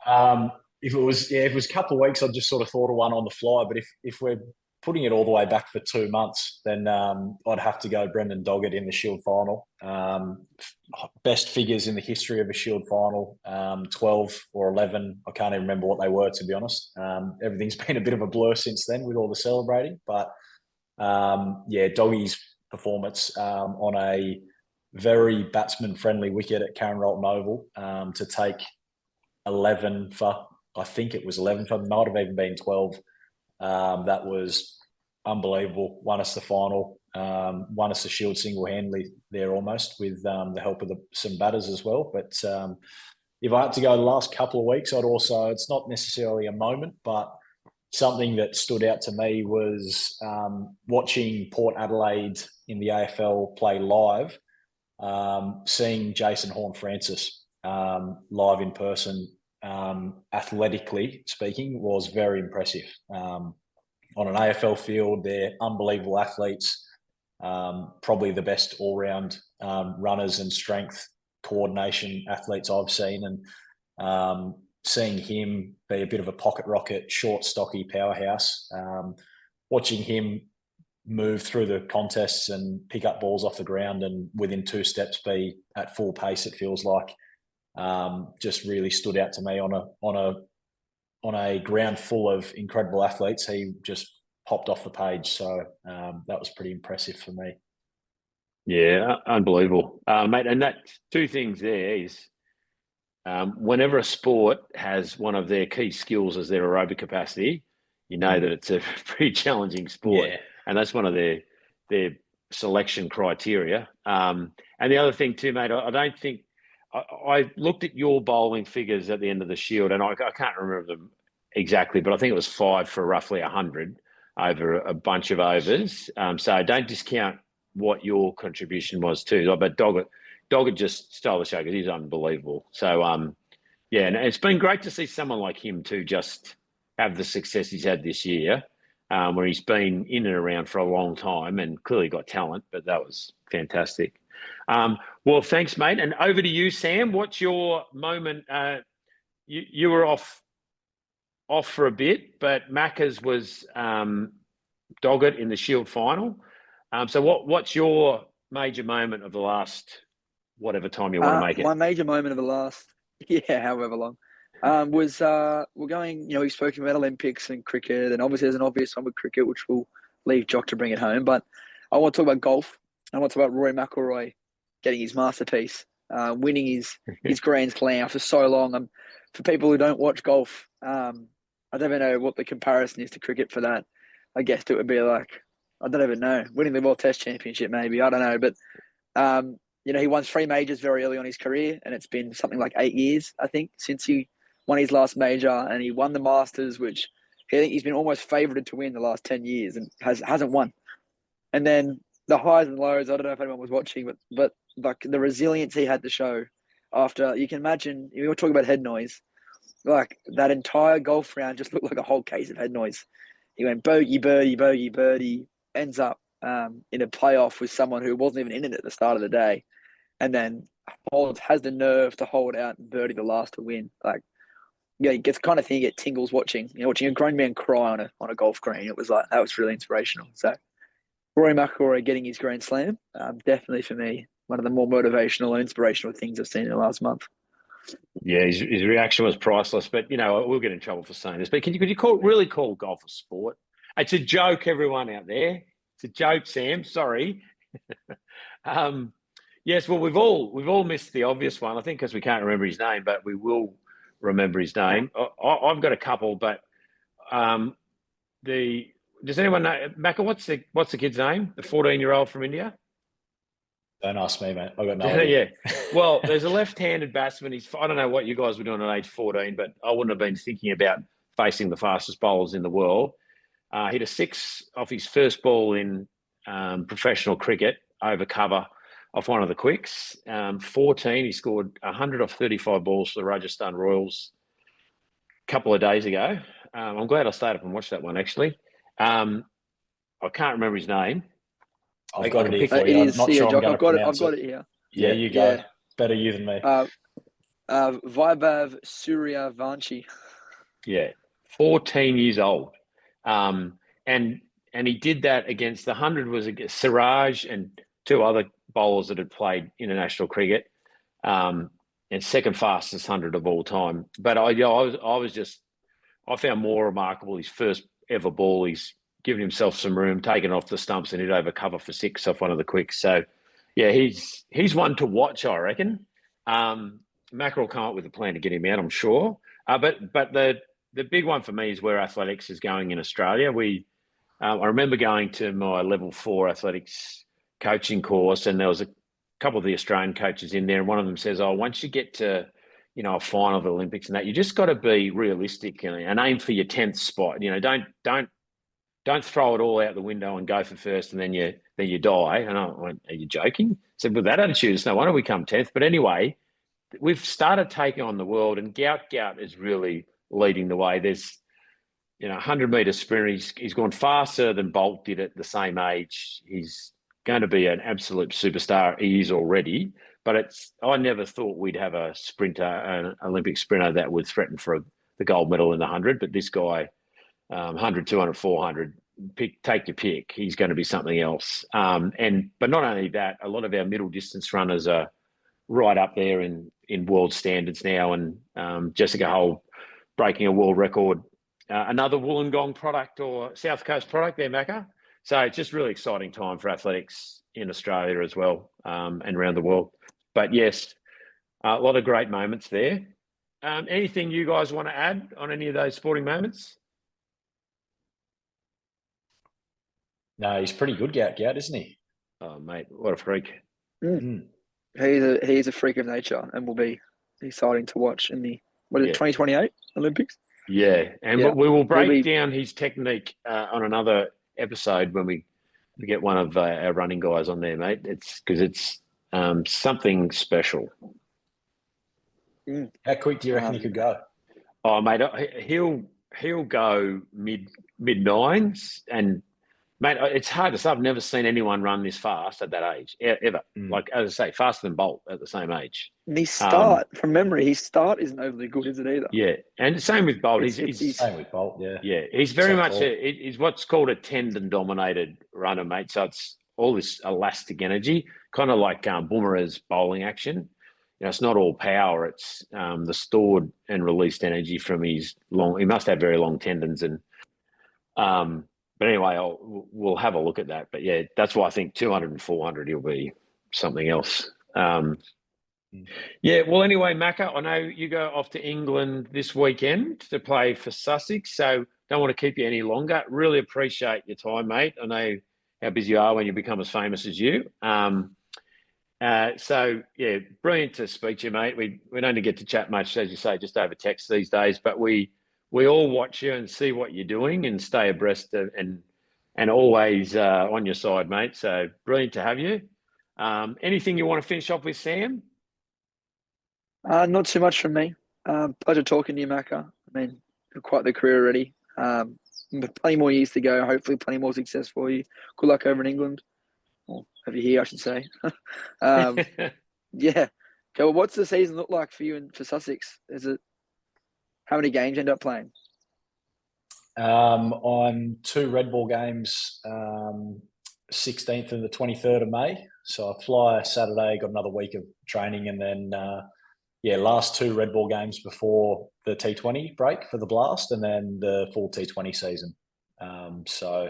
If it was a couple of weeks, I just sort of thought of one on the fly. But if we're putting it all the way back for 2 months, then I'd have to go Brendan Doggett in the Shield final. Best figures in the history of a Shield final, 12 or 11. I can't even remember what they were, to be honest. Everything's been a bit of a blur since then with all the celebrating. But, Doggy's performance on a very batsman-friendly wicket at Karen Rolton Oval to take 11 for, I think it was 11 for, might have even been 12. That was unbelievable. Won us the final, won us the Shield single-handedly there almost, with the help of some batters as well. But if I had to go the last couple of weeks, it's not necessarily a moment, but something that stood out to me was watching Port Adelaide in the AFL play live, seeing Jason Horne-Francis live in person, athletically speaking, was very impressive. On an AFL field, they're unbelievable athletes, probably the best all-round runners and strength coordination athletes I've seen. And seeing him be a bit of a pocket rocket, short, stocky powerhouse, watching him move through the contests and pick up balls off the ground and within 2 steps be at full pace, it feels like, just really stood out to me. On a ground full of incredible athletes, he just popped off the page. So that was pretty impressive for me.
Yeah, unbelievable, mate. And that 2 things there is, whenever a sport has one of their key skills as their aerobic capacity, you know that it's a pretty challenging sport.
Yeah.
And that's one of their selection criteria. And the other thing too, mate, I don't think, I looked at your bowling figures at the end of the Shield, and I can't remember them exactly, but I think it was 5 for roughly 100 over a bunch of overs. So don't discount what your contribution was too. But Doggett Doggett just stole the show because he's unbelievable. So, yeah, and it's been great to see someone like him too just have the success he's had this year, where he's been in and around for a long time and clearly got talent, but that was fantastic. Well, thanks, mate. And over to you, Sam. What's your moment? You were off for a bit, but Maccas was Doggett in the Shield final. So what's your major moment of the last whatever time you want to make it?
My major moment of the last, however long, was we're going, we've spoken about Olympics and cricket, and obviously there's an obvious one with cricket, which we'll leave Jock to bring it home. But I want to talk about golf. I want to talk about Rory McIlroy getting his masterpiece, winning his Grand Slam after so long. For people who don't watch golf, I don't even know what the comparison is to cricket for that. I guess it would be like, I don't even know, winning the World Test Championship maybe. I don't know. But, he won 3 majors very early on in his career, and it's been something like 8 years, I think, since he won his last major, and he won the Masters, which I think he's been almost favoured to win the last 10 years and hasn't won. And then the highs and lows, I don't know if anyone was watching, but like the resilience he had to show after, you can imagine, we were talking about head noise, like that entire golf round just looked like a whole case of head noise. He went bogey, birdie, bogey, birdie, ends up in a playoff with someone who wasn't even in it at the start of the day, and then has the nerve to hold out and birdie the last to win. Like, you get kind of thing, you get tingles watching a grown man cry on a golf green. It was like, that was really inspirational. So Rory McIlroy getting his Grand Slam, definitely for me, one of the more motivational and inspirational things I've seen in the last month.
Yeah, his reaction was priceless. But we'll get in trouble for saying this. But could you really call golf a sport? It's a joke, everyone out there. It's a joke, Sam. Sorry. Yes, well, we've all missed the obvious one. I think because we can't remember his name, but we will remember his name. I've got a couple, but does anyone know Maccas? What's the kid's name? The 14-year-old from India.
Don't ask me, mate. I've got no idea.
Yeah. Well, there's a left-handed batsman. I don't know what you guys were doing at age 14, but I wouldn't have been thinking about facing the fastest bowlers in the world. Hit a 6 off his first ball in professional cricket over cover off one of the quicks. 14, he scored 100 off 35 balls for the Rajasthan Royals a couple of days ago. I'm glad I stayed up and watched that one, actually. I can't remember his name.
I've got it here for you. I'm not sure I'm going to pronounce
I've got it here.
Yeah, you go. Yeah. Better you than me.
Vaibhav Suryavanshi.
Yeah, 14 years old. And he did that against the 100 was against Siraj and 2 other bowlers that had played international cricket, and second fastest 100 of all time. But I found more remarkable his first ever ball. He's given himself some room, taken off the stumps and hit over cover for 6 off one of the quicks. So, yeah, he's one to watch, I reckon. Mackerel will come up with a plan to get him out, I'm sure. But the big one for me is where athletics is going in Australia. I remember going to my level 4 athletics coaching course, and there was a couple of the Australian coaches in there, and one of them says, once you get to a final of the Olympics and that, you just got to be realistic and aim for your 10th spot. Don't throw it all out the window and go for first and then you die. And I went, are you joking? I said, with that attitude, it's no wonder we come 10th. But anyway, we've started taking on the world, and Gout is really leading the way. There's 100-metre sprinter. He's gone faster than Bolt did at the same age. He's going to be an absolute superstar. He is already. But I never thought we'd have a sprinter, an Olympic sprinter that would threaten for the gold medal in the 100. But this guy, 100, 200, 400, take your pick. He's going to be something else. But not only that, a lot of our middle distance runners are right up there in world standards now. And Jessica Hull breaking a world record. Another Wollongong product or South Coast product there, Maccas. So it's just really exciting time for athletics in Australia as well, and around the world. But yes, a lot of great moments there. Anything you guys want to add on any of those sporting moments?
No, he's pretty good, Gout, isn't he?
Oh, mate, what a freak.
He's a freak of nature and will be exciting to watch in the 2028 Olympics?
Yeah, and we will break down his technique on another episode when we get one of our running guys on there, mate. It's because something special.
How quick do you reckon he could go?
Oh, mate, he'll go mid nines, and mate, it's hard to say. I've never seen anyone run this fast at that age ever. Like, as I say, faster than Bolt at the same age.
And his start, from memory, his start isn't overly good, is it either?
Yeah, and same with Bolt.
He's same with Bolt. Yeah,
he's very much he's what's called a tendon-dominated runner, mate. So it's all this elastic energy, kind of like Boomer's bowling action. It's not all power. It's the stored and released energy from his long. He must have very long tendons, and but anyway, we'll have a look at that. But yeah, that's why I think 200 and 400 he'll be something else. Yeah. Well, anyway, Macca, I know you go off to England this weekend to play for Sussex, so don't want to keep you any longer. Really appreciate your time, mate. I know how busy you are when you become as famous as you. So yeah, brilliant to speak to you, mate. We don't get to chat much, as you say, just over text these days, but we all watch you and see what you're doing and stay abreast of, and always on your side, mate. So brilliant to have you. Anything you want to finish off with, Sam?
Not too much from me. Pleasure talking to you, Macca. I mean, quite the career already. But plenty more years to go. Hopefully, plenty more success for you. Good luck over in England. Or over here, I should say. Yeah. Okay. Well, what's the season look like for you and for Sussex? How many games you end up playing?
On 2 red ball games, 16th and the 23rd of May. So I fly Saturday, got another week of training, and then last 2 red ball games before the T20 break for the Blast, and then the full T20 season. So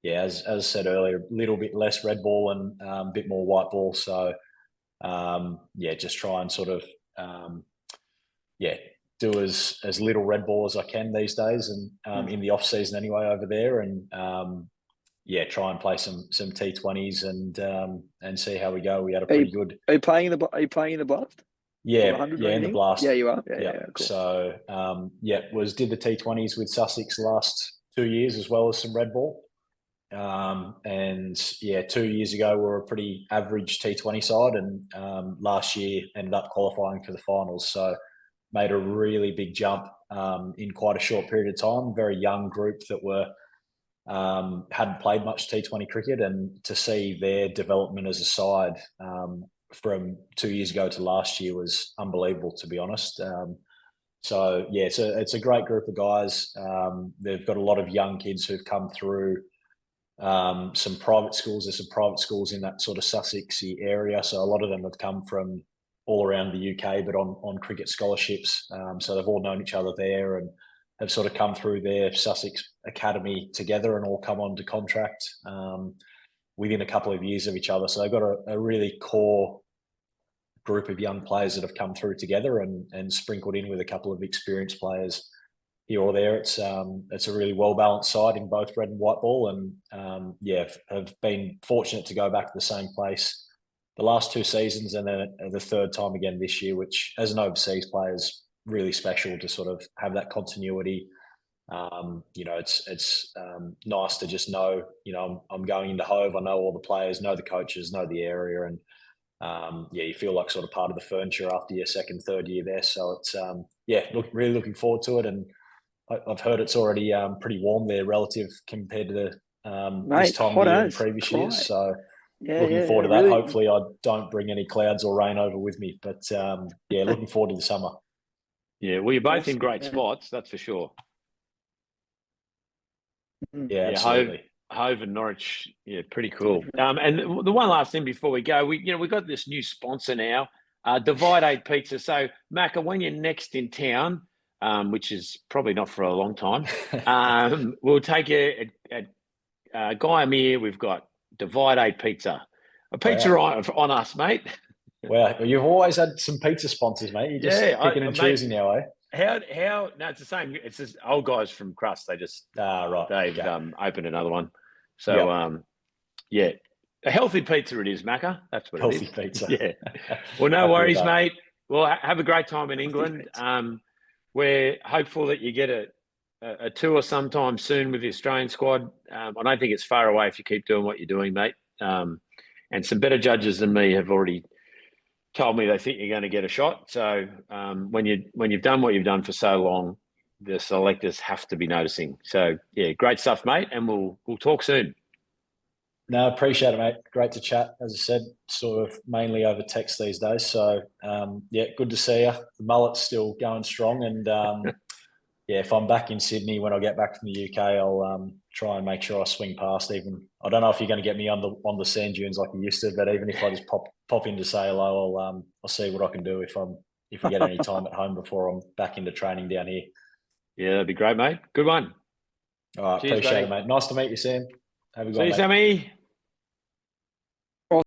yeah, as I said earlier, a little bit less red ball and a bit more white ball. So just try and sort of do as little red ball as I can these days, and in the off season anyway over there, and try and play some T20s and see how we go. We had a pretty good.
Are you playing in the Blast?
Yeah, in the Blast.
Yeah, you are. Yeah, cool.
So did the T20s with Sussex last 2 years as well as some red ball. 2 years ago we were a pretty average T20 side, and last year ended up qualifying for the finals. So made a really big jump in quite a short period of time. Very young group that were hadn't played much T20 cricket, and to see their development as a side from 2 years ago to last year was unbelievable, to be honest. It's a great group of guys. They've got a lot of young kids who've come through some private schools. There's some private schools in that sort of Sussexy area, so a lot of them have come from all around the UK, but on cricket scholarships. So they've all known each other there and have sort of come through their Sussex academy together and all come onto contract within a couple of years of each other. So they've got a really core group of young players that have come through together and sprinkled in with a couple of experienced players here or there. It's a really well balanced side in both red and white ball, and have been fortunate to go back to the same place the last 2 seasons, and then the third time again this year, which as an overseas player is really special to sort of have that continuity. It's nice to just know, I'm going into Hove. I know all the players, know the coaches, know the area, and you feel like sort of part of the furniture after your second, third year there. So it's really looking forward to it, and I've heard it's already pretty warm there relative compared to this time of year in previous years. So looking forward to that. Really. Hopefully I don't bring any clouds or rain over with me, but looking forward to the summer.
Yeah, well, you're both in great spots, that's for sure.
Yeah, absolutely.
Hove and Norwich, pretty cool. And the one last thing before we go, we got this new sponsor now, Divide 8 Pizza. So, Macca, when you're next in town, which is probably not for a long time, we'll take you at Guy Amir. We've got Divide 8 Pizza. A pizza on us, mate.
Wow, you've always had some pizza sponsors, mate. You're just picking and choosing now, eh?
How? No, it's the same. It's just old guys from Crust. They just they've opened another one. So a healthy pizza it is, Macca. That's what
healthy
it is.
Pizza.
Yeah. Well, no worries, mate. Well, have a great time in England. We're hopeful that you get a tour sometime soon with the Australian squad. I don't think it's far away if you keep doing what you're doing, mate. And and some better judges than me have already told me they think you're going to get a shot. So when you've done what you've done for so long, the selectors have to be noticing. So yeah, great stuff, mate, and we'll talk soon.
No, appreciate it, mate. Great to chat. As I said, sort of mainly over text these days. So yeah, good to see you. The mullet's still going strong, and yeah, if I'm back in Sydney when I get back from the UK, I'll try and make sure I swing past. Even I don't know if you're going to get me on the sand dunes like you used to, but even if I just pop in to say hello, I'll see what I can do if we get any time at home before I'm back into training down here.
Yeah, that'd be great, mate. Good one.
All right,
Cheers,
appreciate
buddy.
it, mate. Nice to meet you, Sam. Have a good
See
one,
you,
mate.
Sammy.